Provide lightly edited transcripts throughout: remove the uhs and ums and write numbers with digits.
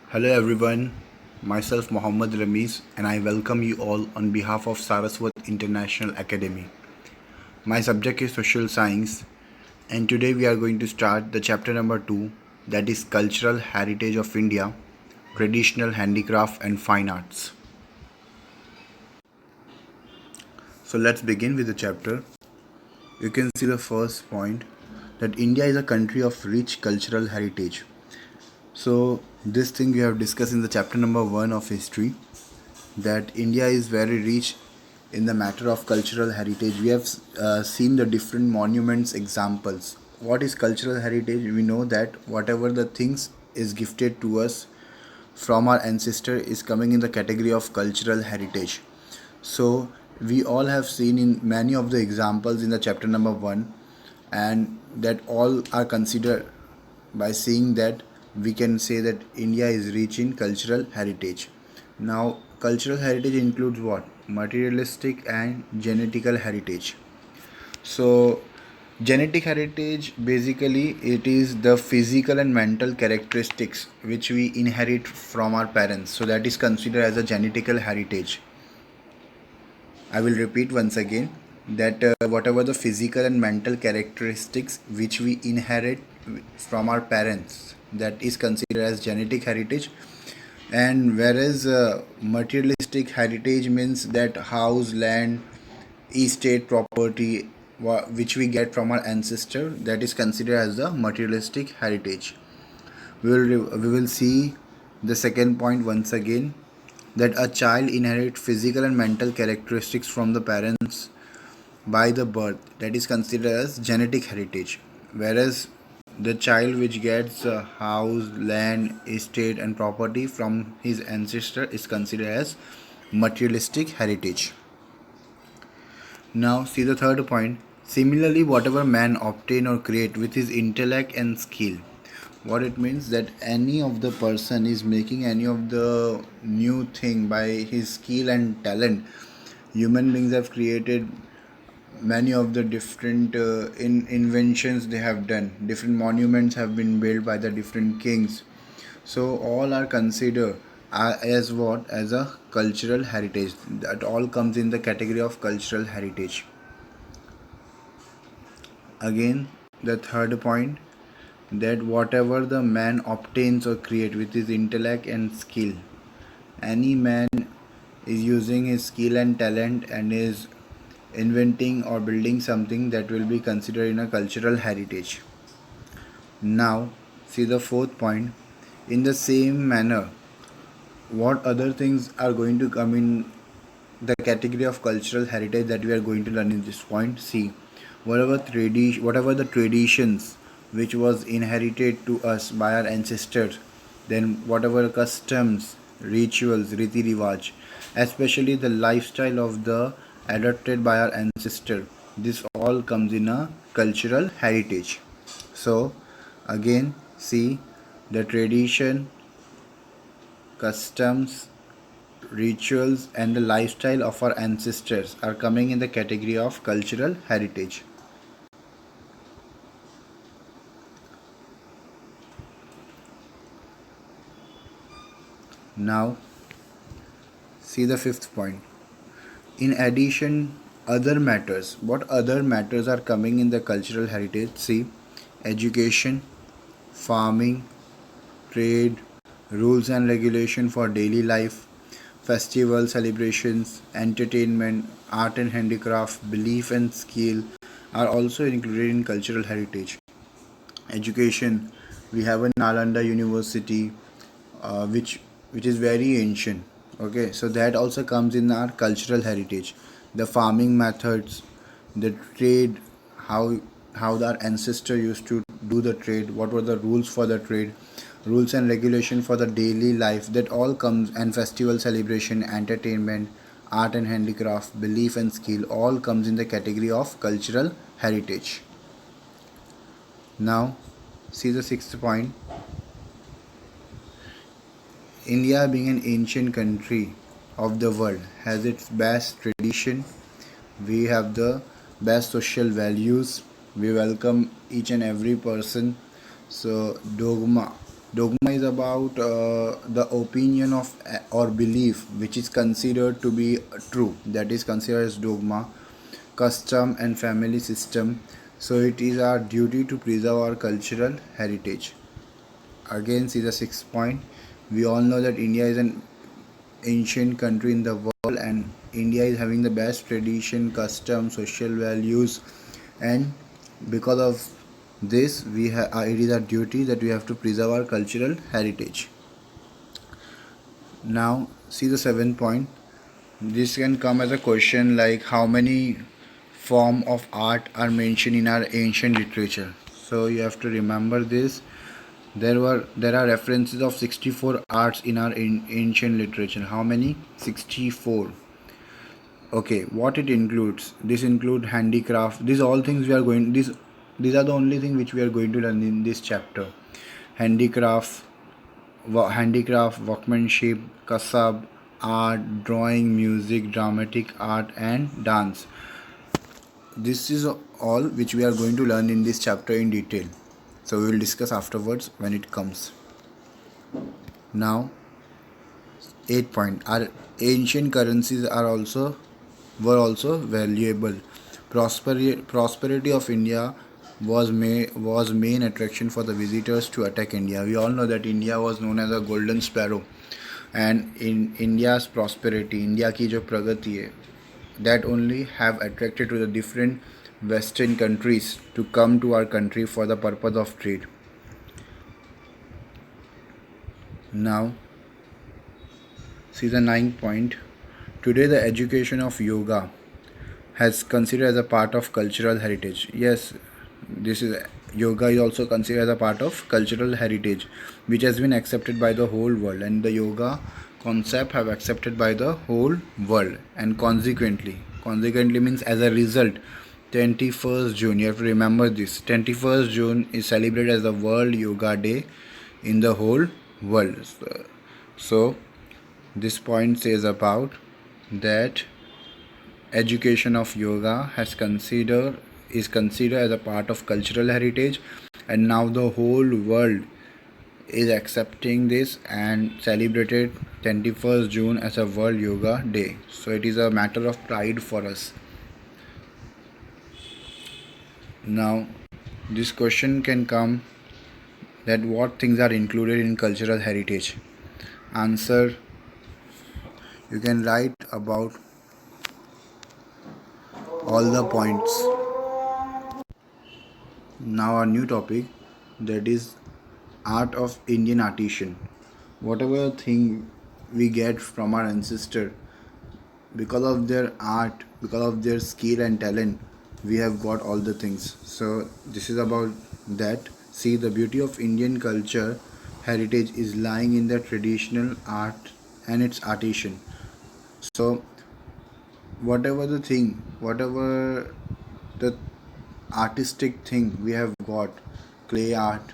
Hello everyone, myself Mohammad Rameez and I welcome you all on behalf of Saraswat International Academy. My subject is social science and today we are going to start the chapter number 2, that is cultural heritage of India, traditional handicraft and fine arts. So let's begin with the chapter. You can see the first point, that India is a country of rich cultural heritage. So this thing we have discussed in the chapter number 1 of history, that India is very rich in the matter of cultural heritage. We have seen the different monuments examples. What is cultural heritage? We know that whatever the things is gifted to us from our ancestor is coming in the category of cultural heritage. So we all have seen in many of the examples in the chapter number 1, and that all are considered. By seeing that, we can say that India is rich in cultural heritage. Now cultural heritage includes what? Materialistic and genetical heritage. So genetic heritage, basically it is the physical and mental characteristics which we inherit from our parents, so that is considered as a genetical heritage. I will repeat once again, that whatever the physical and mental characteristics which we inherit from our parents, that is considered as genetic heritage. And whereas materialistic heritage means that house, land, estate, property which we get from our ancestor, that is considered as the materialistic heritage. We will see the second point once again, that a child inherits physical and mental characteristics from the parents by the birth, that is considered as genetic heritage. Whereas the child which gets a house, land, estate and property from his ancestor is considered as materialistic heritage. Now see the third point. Similarly, whatever man obtain or create with his intellect and skill. What it means, that any of the person is making any of the new thing by his skill and talent. Human beings have created many of the different inventions they have done. Different monuments have been built by the different kings. So all are considered as what? As a cultural heritage. That all comes in the category of cultural heritage. Again, the third point, that whatever the man obtains or create with his intellect and skill, any man is using his skill and talent and is inventing or building something, that will be considered in a cultural heritage. Now see the fourth point. In the same manner, what other things are going to come in the category of cultural heritage that we are going to learn in this point? See, whatever the traditions which was inherited to us by our ancestors, then whatever customs, rituals, riti rivaj, especially the lifestyle of the adopted by our ancestor, this all comes in a cultural heritage. So again, see, the tradition, customs, rituals and the lifestyle of our ancestors are coming in the category of cultural heritage. Now see the fifth point. In addition, other matters. What other matters are coming in the cultural heritage? See, education, farming, trade, rules and regulation for daily life, festival celebrations, entertainment, art and handicraft, belief and skill are also included in cultural heritage. Education, we have a Nalanda University, which is very ancient. Okay, so that also comes in our cultural heritage. The farming methods, the trade, how our ancestor used to do the trade, what were the rules for the trade, rules and regulation for the daily life, that all comes, and festival celebration, entertainment, art and handicraft, belief and skill, all comes in the category of cultural heritage. Now see the sixth point. India, being an ancient country of the world, has its best tradition. We have the best social values. We welcome each and every person. So dogma, Dogma is about the opinion of or belief which is considered to be true. That is considered as dogma, custom and family system. So it is our duty to preserve our cultural heritage. Again, see the sixth point. We all know that India is an ancient country in the world, and India is having the best tradition, custom, social values, and because of this, it is our duty that we have to preserve our cultural heritage. Now, see the seventh point. This can come as a question like how many form of art are mentioned in our ancient literature. So you have to remember this. There are references of 64 arts in our ancient literature. How many? 64. Okay, what it includes? This include handicraft. These all things we are going. These are the only thing which we are going to learn in this chapter. Handicraft, handicraft, workmanship, kasab, art, drawing, music, dramatic art, and dance. This is all which we are going to learn in this chapter in detail. So we will discuss afterwards when it comes. Now, 8 point. Our ancient currencies were also valuable. Prosperity of India was main attraction for the visitors to attack India. We all know that India was known as a golden sparrow, and in India's prosperity, India की जो प्रगति है, that only have attracted to the different Western countries to come to our country for the purpose of trade. Now, see the ninth point. Today, the education of yoga has considered as a part of cultural heritage. Yes, this is yoga is also considered as a part of cultural heritage, which has been accepted by the whole world, and the yoga concept have accepted by the whole world, and consequently means as a result, 21st June. You have to remember this. 21st June is celebrated as the World Yoga Day in the whole world. So this point says about that education of yoga is considered as a part of cultural heritage, and now the whole world is accepting this and celebrated 21st June as a World Yoga Day. So it is a matter of pride for us. Now this question can come that what things are included in cultural heritage. Answer, you can write about all the points. Now our new topic, that is art of Indian artisan. Whatever thing we get from our ancestor, because of their art, because of their skill and talent, we have got all the things. So this is about that. See, the beauty of Indian culture heritage is lying in the traditional art and its artisan. So whatever the artistic thing we have got, clay art,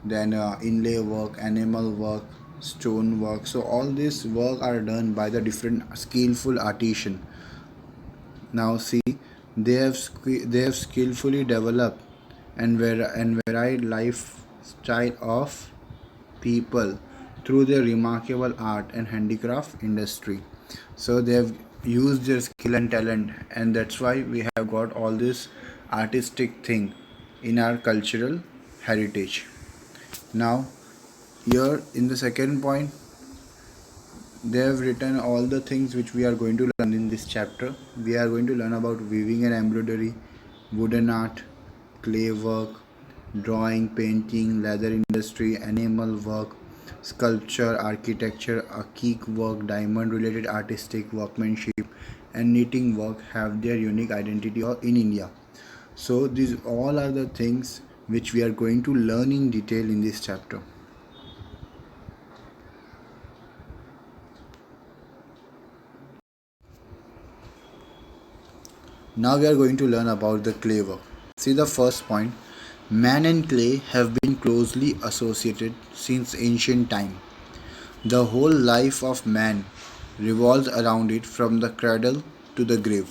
then inlay work, animal work, stone work, so all this work are done by the different skillful artisan. Now see, they have skillfully developed and varied lifestyle of people through their remarkable art and handicraft industry. So they have used their skill and talent, and that's why we have got all this artistic thing in our cultural heritage. Now, here in the second point, they have written all the things which we are going to learn in this chapter. We are going to learn about weaving and embroidery, wooden art, clay work, drawing, painting, leather industry, animal work, sculpture, architecture, akik work, diamond related artistic workmanship, and knitting work have their unique identity in India. So these all are the things which we are going to learn in detail in this chapter. Now we are going to learn about the clay work. See the first point. Man and clay have been closely associated since ancient time. The whole life of man revolves around it from the cradle to the grave.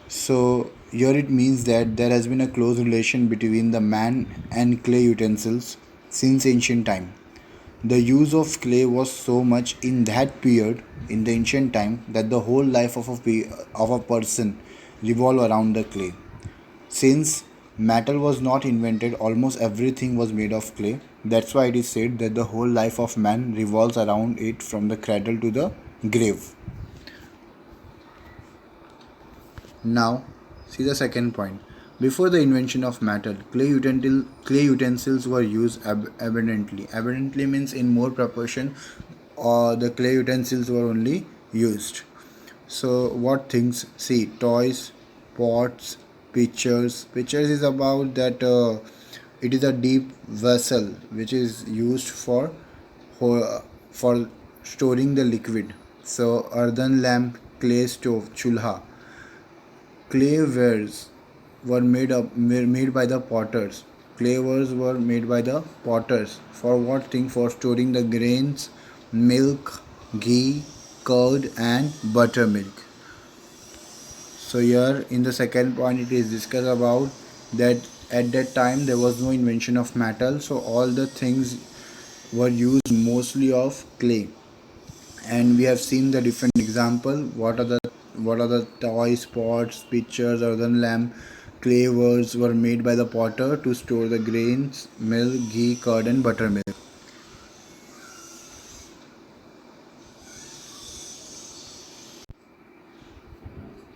So here it means that there has been a close relation between the man and clay utensils since ancient time. The use of clay was so much in that period, in the ancient time, that the whole life of of a person revolved around the clay. Since metal was not invented, almost everything was made of clay. That's why it is said that the whole life of man revolves around it from the cradle to the grave. Now, see the second point. Before the invention of metal, clay utensils were used abundantly. Abundantly means in more proportion, or the clay utensils were only used. So, what things? See, toys, pots, pitchers. Pitchers is about that it is a deep vessel which is used for storing the liquid. So, earthen lamp, clay stove, chulha. Claywares were made by the potters. Claywares were made by the potters. For what thing? For storing the grains, milk, ghee, curd, and buttermilk. So here in the second point it is discussed about that at that time there was no invention of metal, so all the things were used mostly of clay. And we have seen the different example. What are the toys, pots, pitchers, earthen lamp, clay were made by the potter to store the grains, milk, ghee, curd, and buttermilk.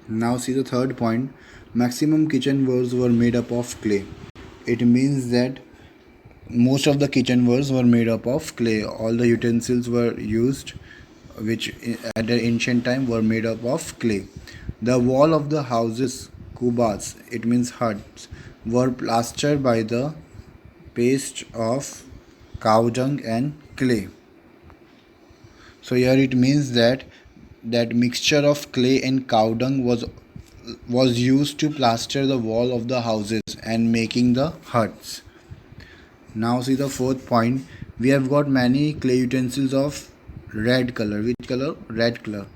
Now see the third point. Maximum kitchenwares were made up of clay. It means that most of the kitchenwares were made up of clay. All the utensils were used, which at the ancient time were made up of clay. The wall of the houses, kubas, it means huts, were plastered by the paste of cow dung and clay. So here it means that that mixture of clay and cow dung was used to plaster the wall of the houses and making the huts. Now see the fourth point. We have got many clay utensils of red color. Which color? Red color.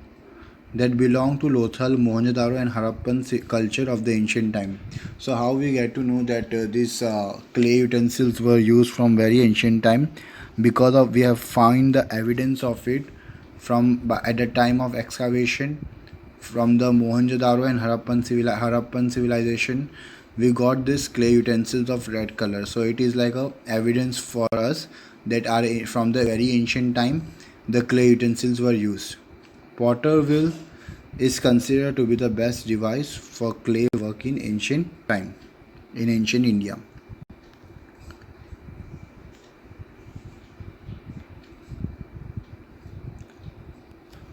That belong to Lothal, Mohenjo-daro and Harappan culture of the ancient time. So how we get to know that these clay utensils were used from very ancient time? Because of we have found the evidence of it from at the time of excavation from the Mohenjo-daro and Harappan civilization. We got this clay utensils of red color, so it is like a evidence for us that are from the very ancient time the clay utensils were used. Potter wheel is considered to be the best device for clay work in ancient time, in ancient India.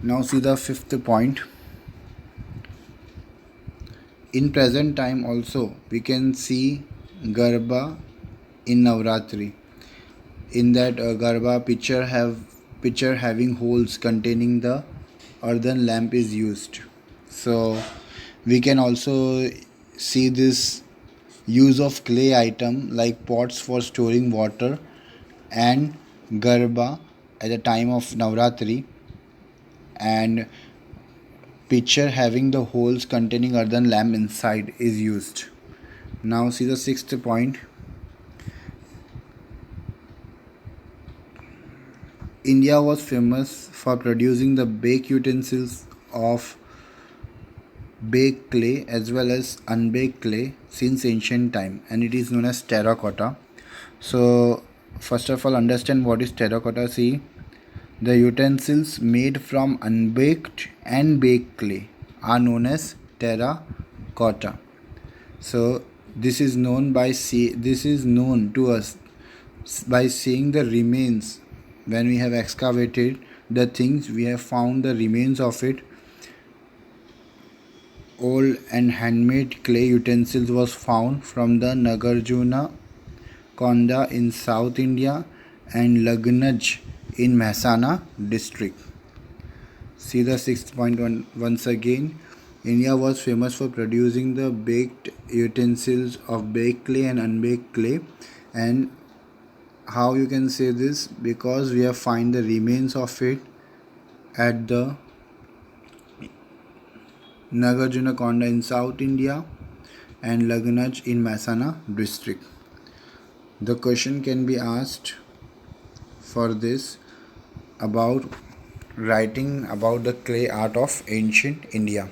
Now see the fifth point. In present time also we can see Garba in Navratri. In that Garba picture having holes containing the earthen lamp is used. So we can also see this use of clay item like pots for storing water and Garba at the time of Navratri, and pitcher having the holes containing earthen lamp inside is used. Now see the sixth point. India was famous for producing the baked utensils of baked clay as well as unbaked clay since ancient time, and it is known as terracotta. So first of all understand what is terracotta. See, the utensils made from unbaked and baked clay are known as terracotta. So this is known to us by seeing the remains. When we have excavated the things, we have found the remains of it. Old and handmade clay utensils was found from the Nagarjuna Konda in South India and Lagnaj in Mehsana district. See the sixth point once again. India was famous for producing the baked utensils of baked clay and unbaked clay. And how you can say this? Because we have find the remains of it at the Nagarjuna Konda in South India and Lagnaj in Mehsana district. The question can be asked, for this about writing about the clay art of ancient India.